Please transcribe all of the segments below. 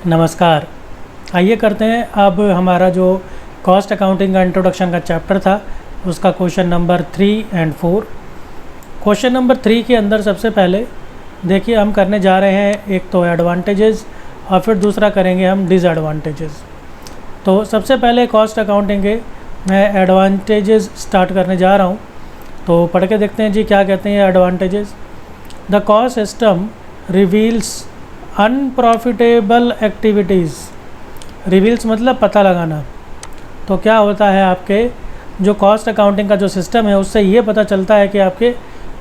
नमस्कार। आइए करते हैं अब हमारा जो कॉस्ट अकाउंटिंग का इंट्रोडक्शन का चैप्टर था उसका क्वेश्चन नंबर 3 और 4। क्वेश्चन नंबर 3 के अंदर सबसे पहले देखिए हम करने जा रहे हैं एक तो एडवांटेजेस और फिर दूसरा करेंगे हम डिसएडवांटेजेस। तो सबसे पहले कॉस्ट अकाउंटिंग के मैं एडवांटेजेस स्टार्ट करने जा रहा हूँ। तो पढ़ के देखते हैं जी क्या कहते हैं advantages. The cost system reveals unprofitable activities. Reveals मतलब पता लगाना। तो क्या होता है आपके जो कॉस्ट अकाउंटिंग का जो सिस्टम है उससे ये पता चलता है कि आपके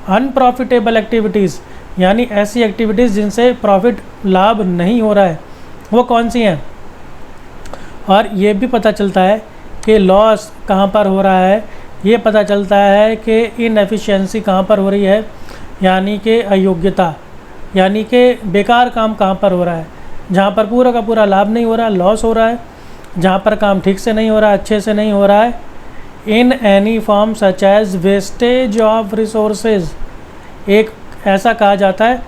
अनप्रॉफिटेबल एक्टिविटीज़ यानी ऐसी एक्टिविटीज़ जिनसे प्रॉफिट लाभ नहीं हो रहा है वो कौन सी हैं, और ये भी पता चलता है कि लॉस कहाँ पर हो रहा है। ये पता चलता है कि इनएफिशिएंसी कहाँ पर हो रही है यानी कि अयोग्यता यानी कि बेकार काम कहाँ पर हो रहा है, जहाँ पर पूरा का पूरा लाभ नहीं हो रहा, लॉस हो रहा है, जहाँ पर काम ठीक से नहीं हो रहा, अच्छे से नहीं हो रहा है। In any form such as wastage of resources. एक ऐसा कहा जाता है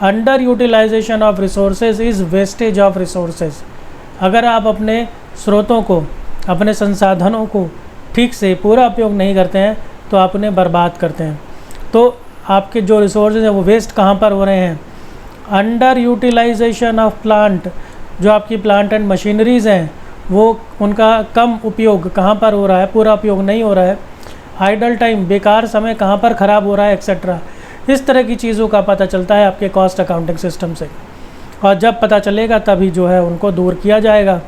under utilization of resources is wastage of resources. अगर आप अपने स्रोतों को, अपने संसाधनों को ठीक से पूरा उपयोग नहीं करते हैं तो आप उन्हें बर्बाद करते हैं। तो आपके जो रिसोर्सेज हैं वो वेस्ट कहाँ पर हो रहे हैं। अंडर यूटिलाइजेशन ऑफ प्लांट, जो आपकी प्लांट एंड मशीनरीज़ हैं वो उनका कम उपयोग कहाँ पर हो रहा है, पूरा उपयोग नहीं हो रहा है। आइडल टाइम, बेकार समय कहाँ पर ख़राब हो रहा है, एक्सेट्रा। इस तरह की चीज़ों का पता चलता है आपके कॉस्ट अकाउंटिंग सिस्टम से, और जब पता चलेगा तभी जो है उनको दूर किया जाएगा।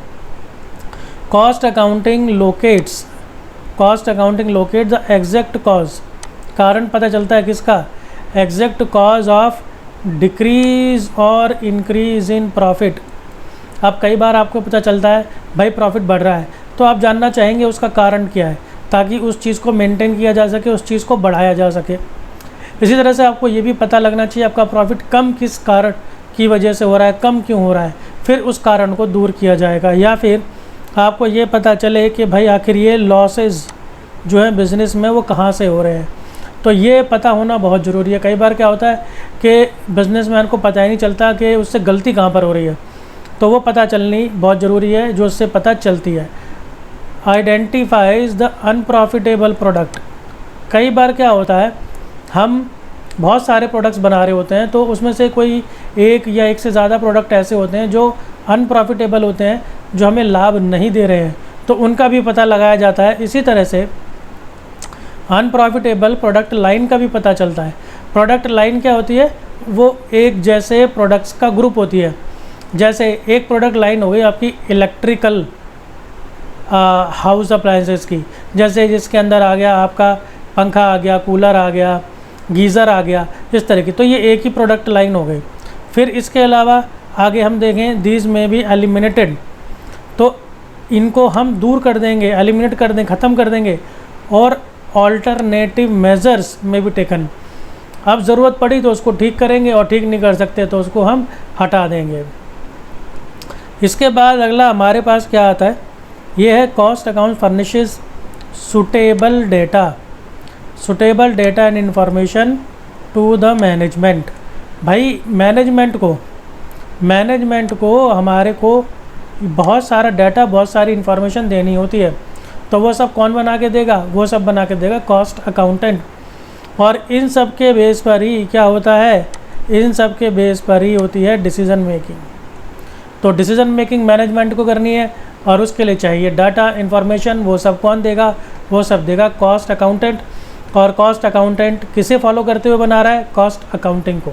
Cost accounting locates the exact cause. कारण पता चलता है किसका, एग्जैक्ट कॉज ऑफ डिक्रीज़ और इंक्रीज़ इन प्रॉफिट। अब कई बार आपको पता चलता है भाई प्रॉफिट बढ़ रहा है तो आप जानना चाहेंगे उसका कारण क्या है, ताकि उस चीज़ को मेंटेन किया जा सके, उस चीज़ को बढ़ाया जा सके। इसी तरह से आपको ये भी पता लगना चाहिए आपका प्रॉफिट कम किस कारण की वजह से हो रहा है, कम क्यों हो रहा है, फिर उस कारण को दूर किया जाएगा। या फिर आपको ये पता चले कि भाई आखिर ये लॉसेस जो है बिज़नेस में वो कहाँ से हो रहे हैं। तो ये पता होना बहुत ज़रूरी है। कई बार क्या होता है कि बिजनेसमैन को पता ही नहीं चलता कि उससे गलती कहाँ पर हो रही है, तो वो पता चलनी बहुत ज़रूरी है जो उससे पता चलती है। Identifies the unprofitable product. कई बार क्या होता है हम बहुत सारे प्रोडक्ट्स बना रहे होते हैं तो उसमें से कोई एक या एक से ज़्यादा प्रोडक्ट ऐसे होते हैं जो अनप्रॉफिटेबल होते हैं, जो हमें लाभ नहीं दे रहे हैं, तो उनका भी पता लगाया जाता है। इसी तरह से अनप्रॉफिटेबल प्रोडक्ट लाइन का भी पता चलता है। प्रोडक्ट लाइन क्या होती है, वो एक जैसे प्रोडक्ट्स का ग्रुप होती है। जैसे एक प्रोडक्ट लाइन हो गई आपकी इलेक्ट्रिकल हाउस अप्लायंसेस की, जैसे जिसके अंदर आ गया आपका पंखा आ गया, कूलर आ गया, गीज़र आ गया, इस तरह की। तो ये एक ही प्रोडक्ट लाइन हो गई। फिर इसके अलावा आगे हम देखें दीज में भी एलिमिनेटेड, तो इनको हम दूर कर देंगे, एलिमिनेट कर दें, ख़त्म कर देंगे। और ऑल्टरनेटिव मेजर्स में भी टेकन, अब ज़रूरत पड़ी तो उसको ठीक करेंगे और ठीक नहीं कर सकते तो उसको हम हटा देंगे। इसके बाद अगला हमारे पास क्या आता है, ये है cost account furnishes suitable data and information to the management. भाई मैनेजमेंट को हमारे को बहुत सारा डाटा, बहुत सारी इंफॉर्मेशन देनी होती है, तो वो सब कौन बना के देगा, वो सब बना के देगा कॉस्ट अकाउंटेंट। और इन सब के बेस पर ही क्या होता है, इन सब के बेस पर ही होती है डिसीज़न मेकिंग। तो डिसीज़न मेकिंग मैनेजमेंट को करनी है और उसके लिए चाहिए डाटा, इन्फॉर्मेशन, वो सब कौन देगा, वो सब देगा कॉस्ट अकाउंटेंट। और कॉस्ट अकाउंटेंट किसे फॉलो करते हुए बना रहा है, कॉस्ट अकाउंटिंग को।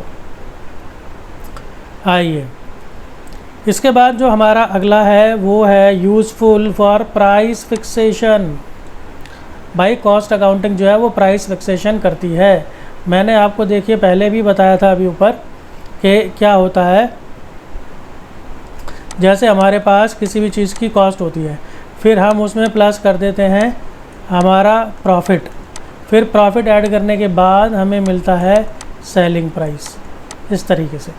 आइए इसके बाद जो हमारा अगला है वो है यूज़फुल फॉर प्राइस फिक्सेशन। भाई कॉस्ट अकाउंटिंग जो है वो प्राइस फिक्सेशन करती है। मैंने आपको देखिए पहले भी बताया था अभी ऊपर कि क्या होता है, जैसे हमारे पास किसी भी चीज़ की कॉस्ट होती है, फिर हम उसमें प्लस कर देते हैं हमारा प्रॉफिट, फिर प्रॉफिट ऐड करने के बाद हमें मिलता है सेलिंग प्राइस, इस तरीके से।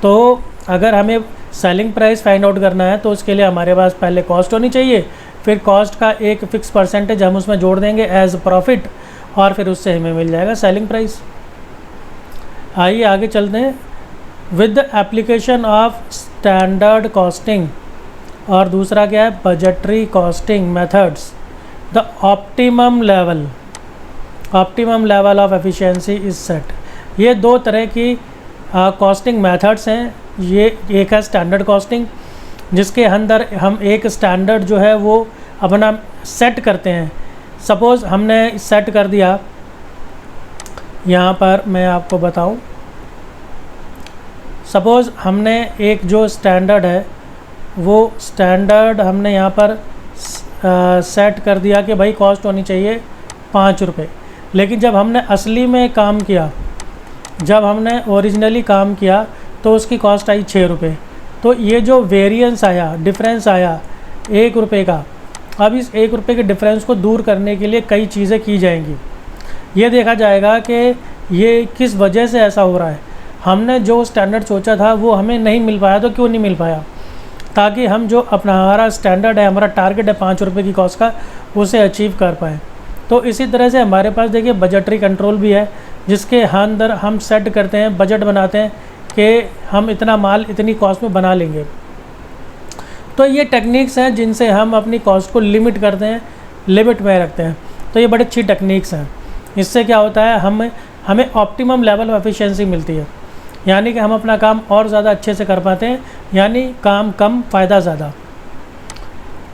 तो अगर हमें सेलिंग प्राइस फाइंड आउट करना है तो उसके लिए हमारे पास पहले कॉस्ट होनी चाहिए, फिर कॉस्ट का एक फ़िक्स परसेंटेज हम उसमें जोड़ देंगे एज प्रॉफिट, और फिर उससे हमें मिल जाएगा सेलिंग प्राइस। आइए आगे चलते हैं। With the application of standard costing, और दूसरा क्या है, budgetary costing methods, the optimum level of efficiency is set. ये दो तरह की कॉस्टिंग मेथड्स हैं। ये एक है स्टैंडर्ड कॉस्टिंग, जिसके अंदर हम एक स्टैंडर्ड जो है वो अपना सेट करते हैं। सपोज़ हमने सेट कर दिया, यहाँ पर मैं आपको बताऊं, सपोज़ हमने एक जो स्टैंडर्ड है वो स्टैंडर्ड हमने यहाँ पर सेट कर दिया कि भाई कॉस्ट होनी चाहिए 5 रुपये। लेकिन जब हमने असली में काम किया, जब हमने ओरिजिनली काम किया तो उसकी कॉस्ट आई 6 रुपये। तो ये जो वेरिएंस आया, डिफरेंस आया 1 रुपये का, अब इस 1 रुपये के डिफरेंस को दूर करने के लिए कई चीज़ें की जाएंगी। ये देखा जाएगा कि ये किस वजह से ऐसा हो रहा है। हमने जो स्टैंडर्ड सोचा था वो हमें नहीं मिल पाया, तो क्यों नहीं मिल पाया, ताकि हम जो अपना हमारा स्टैंडर्ड है, हमारा टारगेट है 5 रुपये की कॉस्ट का, उसे अचीव कर पाएँ। तो इसी तरह से हमारे पास देखिए बजटरी कंट्रोल भी है, जिसके अंदर हम सेट करते हैं, बजट बनाते हैं कि हम इतना माल इतनी कॉस्ट में बना लेंगे। तो ये टेक्निक्स हैं जिनसे हम अपनी कॉस्ट को लिमिट करते हैं, लिमिट में रखते हैं। तो ये बड़ी अच्छी टेक्निक्स हैं। इससे क्या होता है, हमें ऑप्टिमम लेवल ऑफ एफिशिएंसी मिलती है, यानी कि हम अपना काम और ज़्यादा अच्छे से कर पाते हैं, यानी काम कम फ़ायदा ज़्यादा।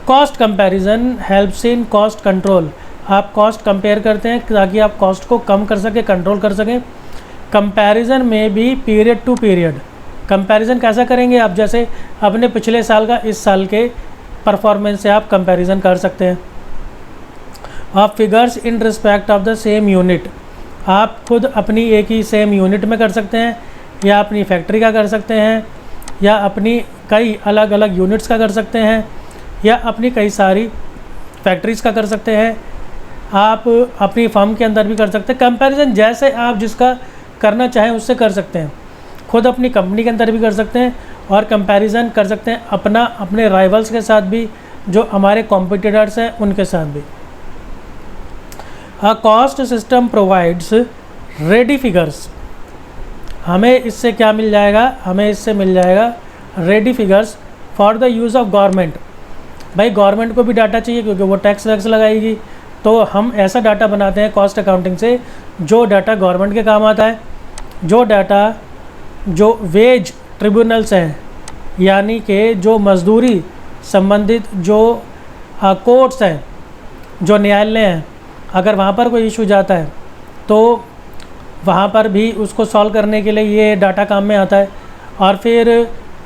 Cost comparison helps in cost control. आप कॉस्ट कंपेयर करते हैं ताकि आप कॉस्ट को कम कर सकें, कंट्रोल कर सकें। कंपैरिजन में भी पीरियड टू पीरियड कंपैरिजन कैसा करेंगे आप, जैसे अपने पिछले साल का इस साल के परफॉर्मेंस से आप कंपैरिजन कर सकते हैं। आप figures in respect of the same unit, आप खुद अपनी एक ही सेम यूनिट में कर सकते हैं, या अपनी फैक्ट्री का कर सकते हैं, या अपनी कई अलग अलग यूनिट्स का कर सकते हैं, या अपनी कई सारी फैक्ट्रीज़ का कर सकते हैं। आप अपनी फर्म के अंदर भी कर सकते हैं कंपैरिजन, जैसे आप जिसका करना चाहें उससे कर सकते हैं। खुद अपनी कंपनी के अंदर भी कर सकते हैं और कंपैरिजन कर सकते हैं अपने राइवल्स के साथ भी, जो हमारे कॉम्पिटिटर्स हैं उनके साथ भी। A cost system provides ready figures. हमें इससे क्या मिल जाएगा, हमें इससे मिल जाएगा ready figures for the use of government. भाई गवर्नमेंट को भी डाटा चाहिए क्योंकि वो टैक्स वैक्स लगाएगी, तो हम ऐसा डाटा बनाते हैं कॉस्ट अकाउंटिंग से जो डाटा गवर्नमेंट के काम आता है, जो डाटा जो वेज ट्रिब्यूनल्स हैं, यानी कि जो मजदूरी संबंधित जो कोर्ट्स हैं, जो न्यायालय हैं, अगर वहाँ पर कोई इशू जाता है तो वहाँ पर भी उसको सॉल्व करने के लिए ये डाटा काम में आता है। और फिर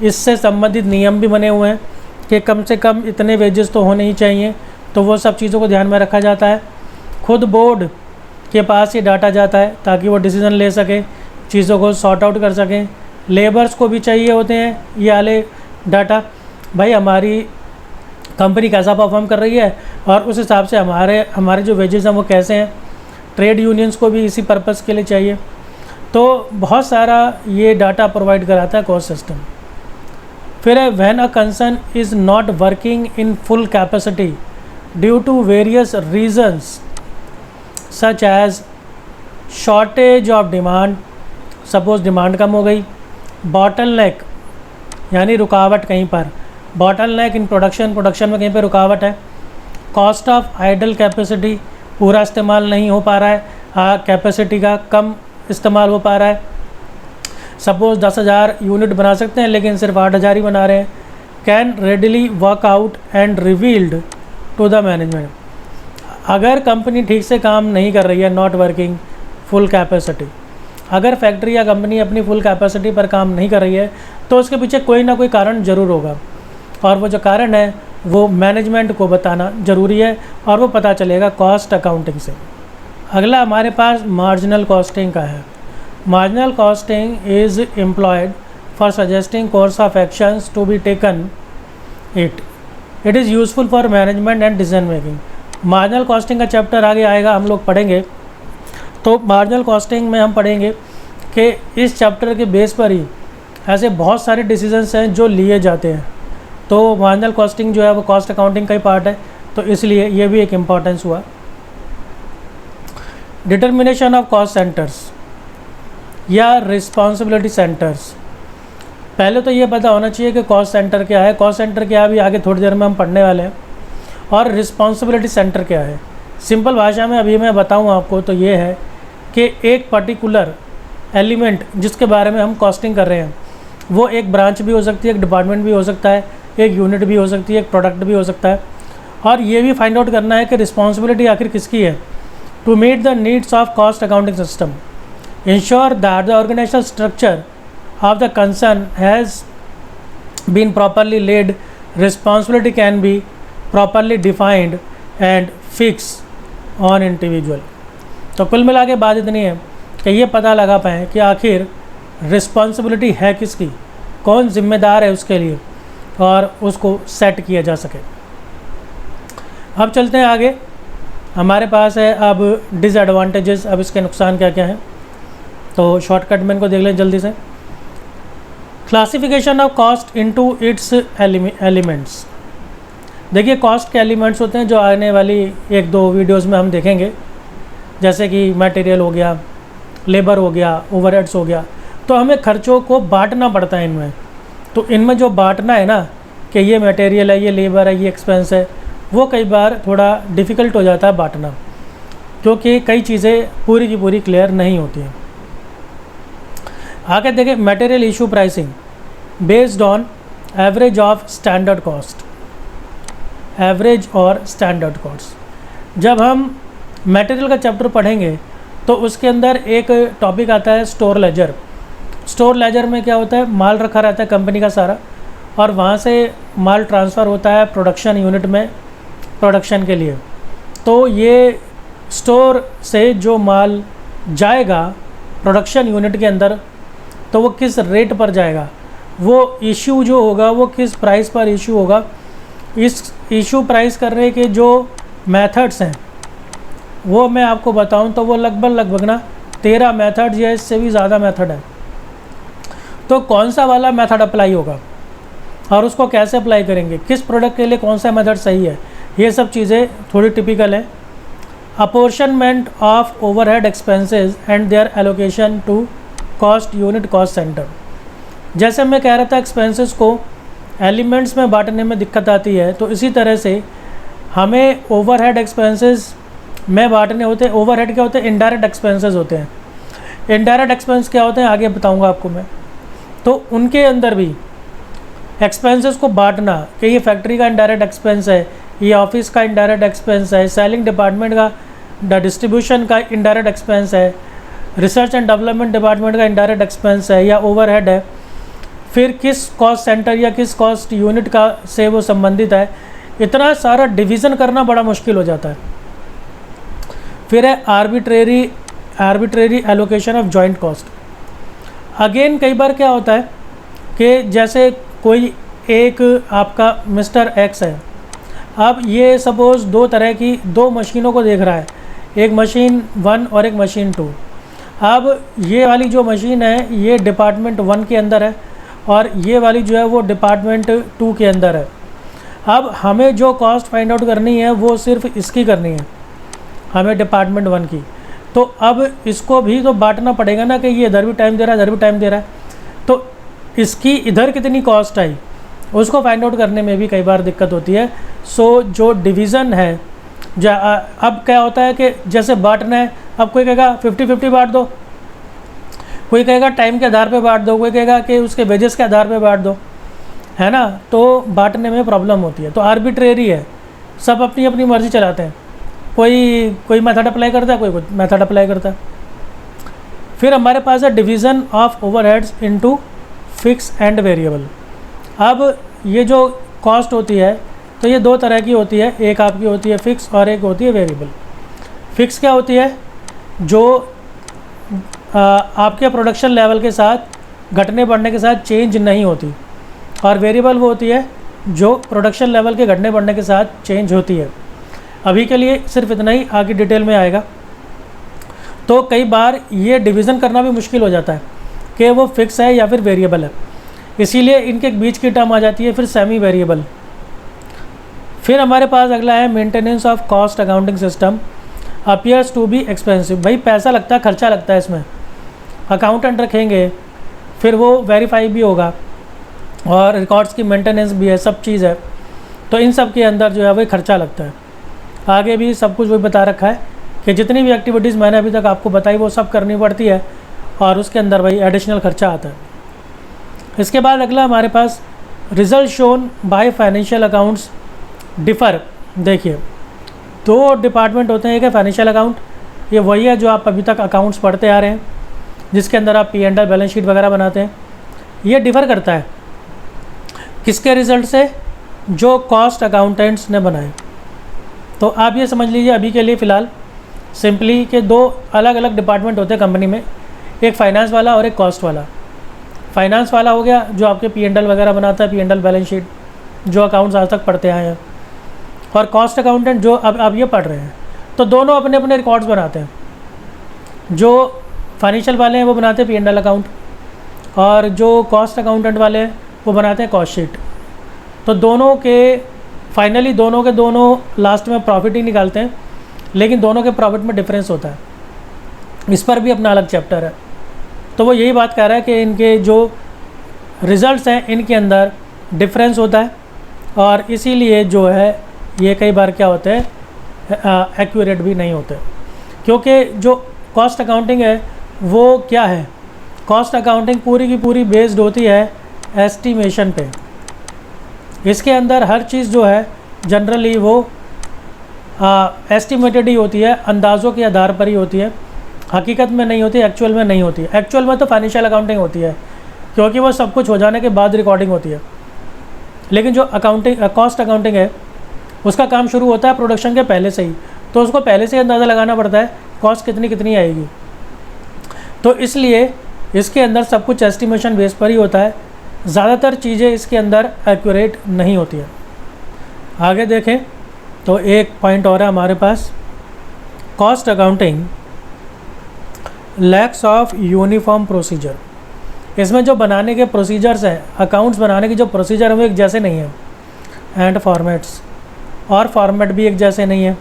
इससे संबंधित नियम भी बने हुए हैं कि कम से कम इतने वेजेस तो होने ही चाहिए, तो वो सब चीज़ों को ध्यान में रखा जाता है। खुद बोर्ड के पास ये डाटा जाता है ताकि वो डिसीज़न ले सके, चीज़ों को सॉर्ट आउट कर सकें। लेबर्स को भी चाहिए होते हैं ये वाले डाटा, भाई हमारी कंपनी कैसा परफॉर्म कर रही है और उस हिसाब से हमारे जो वेजेस हैं वो कैसे हैं। ट्रेड यूनियंस को भी इसी पर्पज़ के लिए चाहिए। तो बहुत सारा ये डाटा प्रोवाइड कराता है कॉस्ट सिस्टम। फिर है when a concern is not working in full capacity due to various reasons such as shortage of demand, suppose demand कम हो गई, बॉटलनेक यानी रुकावट कहीं पर, बॉटलनेक इन प्रोडक्शन में कहीं पर रुकावट है, कॉस्ट ऑफ आइडल कैपेसिटी, पूरा इस्तेमाल नहीं हो पा रहा है, कैपेसिटी का कम इस्तेमाल हो पा रहा है। सपोज़ 10,000 यूनिट बना सकते हैं लेकिन सिर्फ 8,000 ही बना रहे हैं। Can readily work out and revealed to the management. अगर कंपनी ठीक से काम नहीं कर रही है, नॉट वर्किंग फुल कैपेसिटी, अगर फैक्ट्री या कंपनी अपनी फुल कैपेसिटी पर काम नहीं कर रही है तो उसके पीछे कोई ना कोई कारण ज़रूर होगा, और वो जो कारण है वो मैनेजमेंट को बताना ज़रूरी है, और वो पता चलेगा कॉस्ट अकाउंटिंग से। अगला हमारे पास मार्जिनल कॉस्टिंग का है। Marginal costing is employed for suggesting course of actions to be taken it is useful for management and decision making. Marginal costing का चैप्टर आगे आएगा, हम लोग पढ़ेंगे। तो मार्जिनल कॉस्टिंग में हम पढ़ेंगे कि इस चैप्टर के बेस पर ही ऐसे बहुत सारे डिसीजंस हैं जो लिए जाते हैं। तो मार्जिनल कॉस्टिंग जो है वो कॉस्ट अकाउंटिंग का ही पार्ट है, तो इसलिए ये भी एक इम्पॉर्टेंस हुआ। डिटर्मिनेशन ऑफ कॉस्ट सेंटर्स या रिस्पॉन्सिबिलिटी सेंटर्स। पहले तो ये पता होना चाहिए कि कॉस्ट सेंटर क्या है, कॉस्ट सेंटर क्या है अभी आगे थोड़ी देर में हम पढ़ने वाले हैं, और रिस्पॉन्सिबिलिटी सेंटर क्या है। सिंपल भाषा में अभी मैं बताऊँ आपको तो ये है कि एक पर्टिकुलर एलिमेंट जिसके बारे में हम कॉस्टिंग कर रहे हैं वो एक ब्रांच भी हो सकती है, एक डिपार्टमेंट भी हो सकता है, एक यूनिट भी हो सकती है, एक प्रोडक्ट भी हो सकता है, और ये भी फाइंड आउट करना है कि रिस्पॉन्सिबिलिटी आखिर किसकी है। To meet the needs of cost accounting system, ensure that the organisational structure of the concern has been properly laid, responsibility can be properly defined and fixed on individual। तो कुल मिला के बात इतनी है कि ये पता लगा पाएँ कि आखिर रिस्पॉन्सिबिलिटी है किसकी, कौन जिम्मेदार है उसके लिए, और उसको सेट किया जा सके। अब चलते हैं आगे। हमारे पास है अब डिसएडवांटेजेस, अब इसके नुकसान क्या क्या हैं, तो शॉर्टकट में इनको देख लें जल्दी से। Classification of cost into its elements. देखिए कॉस्ट के एलिमेंट्स होते हैं जो आने वाली एक दो वीडियोस में हम देखेंगे, जैसे कि मटेरियल हो गया, लेबर हो गया, ओवरहेड्स हो गया। तो हमें खर्चों को बांटना पड़ता है इनमें। तो इनमें जो बांटना है ना कि ये मटेरियल है, ये लेबर है, ये एक्सपेंस है, वो कई बार थोड़ा डिफ़िकल्ट हो जाता है बांटना, क्योंकि कई चीज़ें पूरी की पूरी क्लियर नहीं होती हैं। आगे देखें material issue pricing based on average of standard cost, average और स्टैंडर्ड कॉस्ट। जब हम मटेरियल का चैप्टर पढ़ेंगे तो उसके अंदर एक टॉपिक आता है स्टोर लेजर। स्टोर लेजर में क्या होता है, माल रखा रहता है कंपनी का सारा, और वहाँ से माल ट्रांसफ़र होता है प्रोडक्शन यूनिट में प्रोडक्शन के लिए। तो ये स्टोर से जो माल जाएगा प्रोडक्शन यूनिट के अंदर, तो वो किस रेट पर जाएगा, वो इशू जो होगा वो किस प्राइस पर इशू होगा। इस इशू प्राइस करने के जो मेथड्स हैं वो मैं आपको बताऊं तो वो लगभग ना 13 मेथड या इससे भी ज़्यादा मेथड है। तो कौन सा वाला मेथड अप्लाई होगा और उसको कैसे अप्लाई करेंगे, किस प्रोडक्ट के लिए कौन सा मेथड सही है, ये सब चीज़ें थोड़ी टिपिकल है। Apportionment of overhead expenses and their allocation to cost unit cost centre. जैसे मैं कह रहा था एक्सपेंसेस को एलिमेंट्स में बांटने में दिक्कत आती है, तो इसी तरह से हमें ओवरहेड एक्सपेंसेस में बांटने होते हैं। ओवरहेड क्या होते हैं, इनडायरेक्ट एक्सपेंसेस होते हैं। इनडायरेक्ट एक्सपेंस क्या होते हैं आगे बताऊंगा आपको मैं। तो उनके अंदर भी एक्सपेंसेस को बांटना कि ये फैक्ट्री का इनडायरेक्ट एक्सपेंस है, ये ऑफिस का इनडायरेक्ट एक्सपेंस है, सेलिंग डिपार्टमेंट का डिस्ट्रीब्यूशन का इनडायरेक्ट एक्सपेंस है, रिसर्च एंड डेवलपमेंट डिपार्टमेंट का इनडायरेक्ट एक्सपेंस है या ओवरहेड है, फिर किस कॉस्ट सेंटर या किस कॉस्ट यूनिट का से वो संबंधित है। इतना सारा डिवीज़न करना बड़ा मुश्किल हो जाता है। फिर है arbitrary allocation of joint cost. Again कई बार क्या होता है कि जैसे कोई एक आपका मिस्टर एक्स है, अब ये सपोज़ दो तरह की दो मशीनों को देख रहा है, एक मशीन 1 और एक मशीन 2। अब ये वाली जो मशीन है ये डिपार्टमेंट 1 के अंदर है और ये वाली जो है वो डिपार्टमेंट 2 के अंदर है। अब हमें जो कॉस्ट फाइंड आउट करनी है वो सिर्फ इसकी करनी है, हमें डिपार्टमेंट 1 की। तो अब इसको भी तो बांटना पड़ेगा ना कि ये इधर भी टाइम दे रहा है, इधर भी टाइम दे रहा है, तो इसकी इधर कितनी कॉस्ट आई उसको फाइंड आउट करने में भी कई बार दिक्कत होती है। सो जो डिवीज़न है अब क्या होता है कि जैसे बांटना है, अब कोई कहेगा 50-50 बांट दो, कोई कहेगा टाइम के आधार पे बांट दो, कोई कहेगा कि उसके वेजेस के आधार पे बांट दो, है ना। तो बांटने में प्रॉब्लम होती है। तो आर्बिट्रेरी है, सब अपनी अपनी मर्ज़ी चलाते हैं, कोई मेथड अप्लाई करता है, कोई मेथड अप्लाई करता है। फिर हमारे पास है division of overheads into fix and variable. अब ये जो कॉस्ट होती है तो ये दो तरह की होती है, एक आपकी होती है फिक्स और एक होती है वेरिएबल। फिक्स क्या होती है, जो आपके प्रोडक्शन लेवल के साथ घटने बढ़ने के साथ चेंज नहीं होती, और वेरिएबल वो होती है जो प्रोडक्शन लेवल के घटने बढ़ने के साथ चेंज होती है। अभी के लिए सिर्फ इतना ही, आगे डिटेल में आएगा। तो कई बार ये डिवीज़न करना भी मुश्किल हो जाता है कि वो फिक्स है या फिर वेरिएबल है, इसीलिए इनके बीच की टर्म आ जाती है फिर सेमी वेरिएबल। फिर हमारे पास अगला है maintenance of cost accounting system appears to be expensive. भाई पैसा लगता है, खर्चा लगता है, इसमें अकाउंटेंट रखेंगे, फिर वो वेरीफाई भी होगा और रिकॉर्ड्स की मेंटेनेंस भी है, सब चीज़ है। तो इन सब के अंदर जो है वही खर्चा लगता है। आगे भी सब कुछ वही बता रखा है कि जितनी भी एक्टिविटीज़ मैंने अभी तक आपको बताई वो सब करनी पड़ती है और उसके अंदर वही एडिशनल खर्चा आता है। इसके बाद अगला हमारे पास result shown by financial accounts differ. देखिए, दो डिपार्टमेंट होते हैं, एक है फाइनेंशियल अकाउंट, ये वही है जो आप अभी तक अकाउंट्स पढ़ते आ रहे हैं, जिसके अंदर आप P&L बैलेंस शीट वगैरह बनाते हैं। ये डिफ़र करता है किसके रिज़ल्ट से? जो कॉस्ट अकाउंटेंट्स ने बनाए। तो आप ये समझ लीजिए अभी के लिए फ़िलहाल सिंपली कि दो अलग अलग डिपार्टमेंट होते हैं कंपनी में, एक फाइनेंस वाला और एक कॉस्ट वाला। फाइनेंस वाला हो गया जो आपके P&L वगैरह बनाता है, P&L बैलेंस शीट, जो अकाउंट्स आज तक पढ़ते आए हैं, और कॉस्ट अकाउंटेंट जो अब ये पढ़ रहे हैं। तो दोनों अपने अपने रिकॉर्ड्स बनाते हैं। जो फाइनेंशियल वाले हैं वो बनाते हैं P&L अकाउंट, और जो कॉस्ट अकाउंटेंट वाले हैं वो बनाते हैं कॉस्ट शीट। तो दोनों के फाइनली दोनों के दोनों लास्ट में प्रॉफिट ही निकालते हैं, लेकिन दोनों के प्रॉफिट में डिफरेंस होता है। इस पर भी अपना अलग चैप्टर है। तो वो यही बात कह रहा है कि इनके जो रिज़ल्ट्स हैं इनके अंदर डिफरेंस होता है, और इसीलिए जो है ये कई बार क्या होते हैं, एक्यूरेट भी नहीं होते। क्योंकि जो कॉस्ट अकाउंटिंग है वो क्या है, कॉस्ट अकाउंटिंग पूरी की पूरी बेस्ड होती है एस्टिमेशन पे। इसके अंदर हर चीज़ जो है जनरली वो एस्टिमेटेड ही होती है, अंदाज़ों के आधार पर ही होती है, हकीकत में नहीं होती, एक्चुअल में नहीं होती है। एक्चुअल में तो फाइनेंशियल अकाउंटिंग होती है, क्योंकि वो सब कुछ हो जाने के बाद रिकॉर्डिंग होती है। लेकिन जो कॉस्ट अकाउंटिंग है उसका काम शुरू होता है प्रोडक्शन के पहले से ही, तो उसको पहले से अंदाज़ा लगाना पड़ता है कॉस्ट कितनी कितनी आएगी। तो इसलिए इसके अंदर सब कुछ एस्टिमेशन बेस पर ही होता है, ज़्यादातर चीज़ें इसके अंदर एक्यूरेट नहीं होती है। आगे देखें तो एक पॉइंट और है हमारे पास, cost accounting lacks of uniform procedure. इसमें जो बनाने के प्रोसीजर्स हैं, अकाउंट्स बनाने के जो प्रोसीजर हैं वो एक जैसे नहीं है, एंड फॉर्मेट्स, और फॉर्मेट भी एक जैसे नहीं है।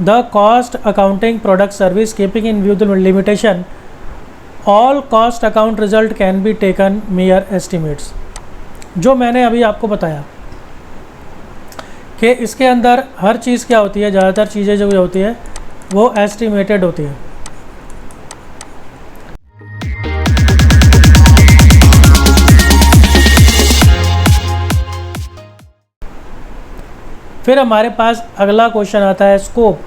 The cost accounting product service keeping in view the limitation all cost account result can be taken mayor estimates. जो मैंने अभी आपको बताया कि इसके अंदर हर चीज़ क्या होती है, ज़्यादातर चीज़ें जो होती है वो एस्टिमेटेड होती है। फिर हमारे पास अगला क्वेश्चन आता है स्कोप।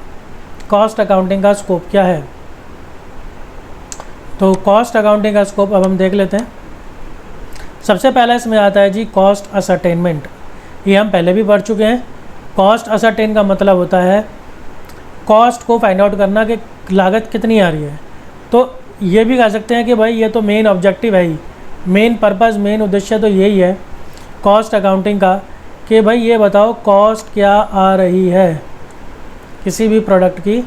कॉस्ट अकाउंटिंग का स्कोप क्या है? तो कॉस्ट अकाउंटिंग का स्कोप अब हम देख लेते हैं। सबसे पहले इसमें आता है जी कॉस्ट असरटेनमेंट। ये हम पहले भी पढ़ चुके हैं। कॉस्ट असरटेन का मतलब होता है कॉस्ट को फाइंड आउट करना कि लागत कितनी आ रही है। तो ये भी कह सकते हैं कि भाई ये तो मेन ऑब्जेक्टिव है ही, मेन पर्पज़, मेन उद्देश्य तो यही है कॉस्ट अकाउंटिंग का कि भाई ये बताओ कॉस्ट क्या आ रही है, किसी भी प्रोडक्ट की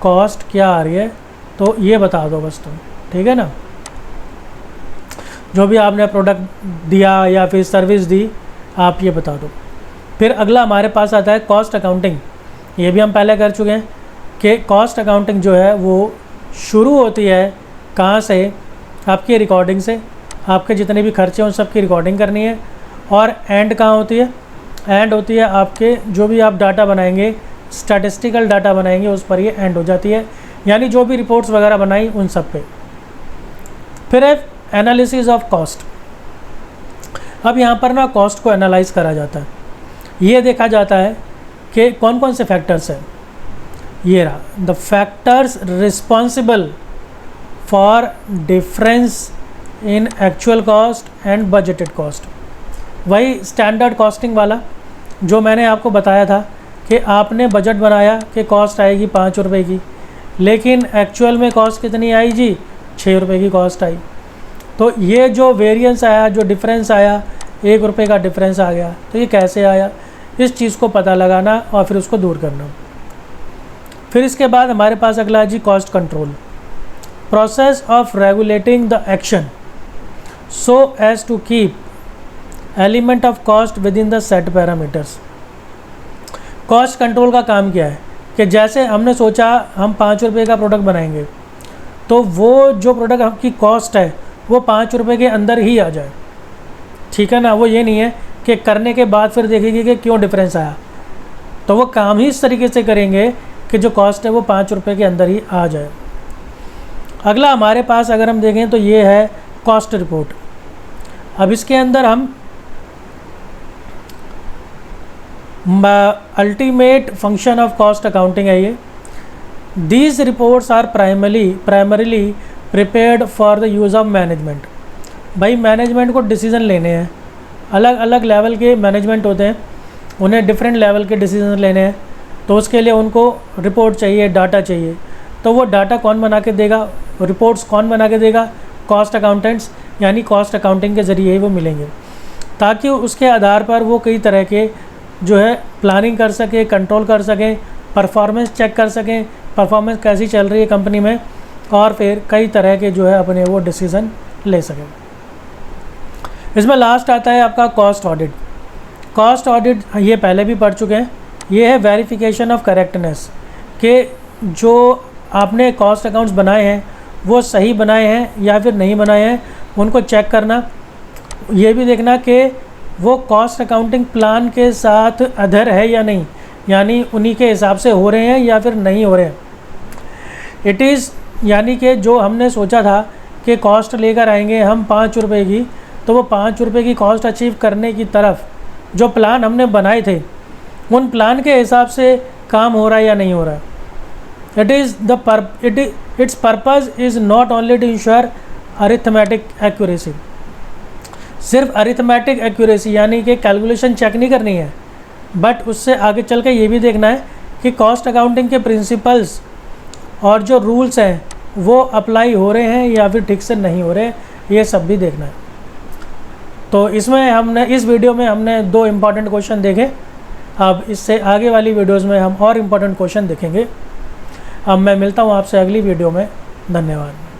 कॉस्ट क्या आ रही है, तो ये बता दो बस तुम, ठीक है ना। जो भी आपने प्रोडक्ट दिया या फिर सर्विस दी आप ये बता दो। फिर अगला हमारे पास आता है कॉस्ट अकाउंटिंग। ये भी हम पहले कर चुके हैं कि कॉस्ट अकाउंटिंग जो है वो शुरू होती है कहाँ से, आपकी रिकॉर्डिंग से। आपके जितने भी खर्चे हैं उन सब की रिकॉर्डिंग करनी है। और एंड कहाँ होती है? एंड होती है आपके जो भी आप डाटा बनाएंगे, स्टैटिस्टिकल डाटा बनाएंगे, उस पर ये एंड हो जाती है, यानी जो भी रिपोर्ट्स वगैरह बनाई उन सब पे। फिर है एनालिसिस ऑफ कॉस्ट। अब यहाँ पर ना कॉस्ट को एनालाइज करा जाता है। ये देखा जाता है कि कौन कौन से फैक्टर्स हैं। ये रहा, the factors responsible for difference in actual cost and budgeted cost. वही स्टैंडर्ड कॉस्टिंग वाला जो मैंने आपको बताया था कि आपने बजट बनाया कि कॉस्ट आएगी 5 रुपये की, लेकिन एक्चुअल में कॉस्ट कितनी आई जी? 6 रुपये की कॉस्ट आई। तो ये जो वेरिएंस आया, जो डिफरेंस आया, 1 रुपये का डिफरेंस आ गया, तो ये कैसे आया, इस चीज़ को पता लगाना और फिर उसको दूर करना। फिर इसके बाद हमारे पास अगला है जी cost control. Process of regulating the action so as to keep element of cost within the set parameters. Cost control का काम क्या है कि जैसे हमने सोचा हम 5 रुपये का प्रोडक्ट बनाएंगे, तो वो जो प्रोडक्ट की कॉस्ट है वो 5 रुपये के अंदर ही आ जाए। ठीक है ना। वो ये नहीं है कि करने के बाद फिर देखेगी कि क्यों डिफरेंस आया। तो वो काम ही इस तरीके से करेंगे कि जो कॉस्ट है वो 5 रुपये के अंदर ही आ जाए। अगला हमारे पास अगर हम देखें तो ये है कॉस्ट रिपोर्ट। अब इसके अंदर हम ultimate function of cost accounting है ये। These reports are primarily prepared for the use of management. भाई मैनेजमेंट को डिसीज़न लेने हैं, अलग अलग लेवल के मैनेजमेंट होते हैं, उन्हें डिफरेंट लेवल के डिसीज़न लेने हैं, तो उसके लिए उनको रिपोर्ट चाहिए, डाटा चाहिए। तो वो डाटा कौन बना के देगा, रिपोर्ट्स कौन बना के देगा, कॉस्ट अकाउंटेंट्स, यानी कॉस्ट अकाउंटिंग के ज़रिए ही वो मिलेंगे, ताकि उसके आधार पर वो कई तरह के जो है प्लानिंग कर सके, कंट्रोल कर सकें, परफॉर्मेंस चेक कर सकें, परफॉर्मेंस कैसी चल रही है कंपनी में, और फिर कई तरह के जो है अपने वो डिसीज़न ले सकें। इसमें लास्ट आता है आपका कॉस्ट ऑडिट। कॉस्ट ऑडिट ये पहले भी पढ़ चुके हैं। ये है वेरिफिकेशन ऑफ करेक्टनेस, कि जो आपने कॉस्ट अकाउंट्स बनाए हैं वो सही बनाए हैं या फिर नहीं बनाए हैं, उनको चेक करना। ये भी देखना कि वो कॉस्ट अकाउंटिंग प्लान के साथ अधर है या नहीं, यानी उन्हीं के हिसाब से हो रहे हैं या फिर नहीं हो रहे हैं। इट इज़ यानी कि जो हमने सोचा था कि कॉस्ट लेकर आएंगे हम 5 रुपये की, तो वो 5 रुपये की कॉस्ट अचीव करने की तरफ जो प्लान हमने बनाए थे उन प्लान के हिसाब से काम हो रहा है या नहीं हो रहा है। Its purpose is not only to ensure arithmetic accuracy. सिर्फ अरिथमेटिक एक्यूरेसी यानी कि कैलकुलेशन चेक नहीं करनी है, बट उससे आगे चल के ये भी देखना है कि कॉस्ट अकाउंटिंग के प्रिंसिपल्स और जो रूल्स हैं वो अप्लाई हो रहे हैं या फिर ठीक से नहीं हो रहे, ये सब भी देखना है। तो इसमें इस वीडियो में हमने 2 इम्पॉर्टेंट क्वेश्चन देखे। अब इससे आगे वाली वीडियोज़ में हम और इम्पॉर्टेंट क्वेश्चन देखेंगे। अब मैं मिलता हूँ आपसे अगली वीडियो में। धन्यवाद।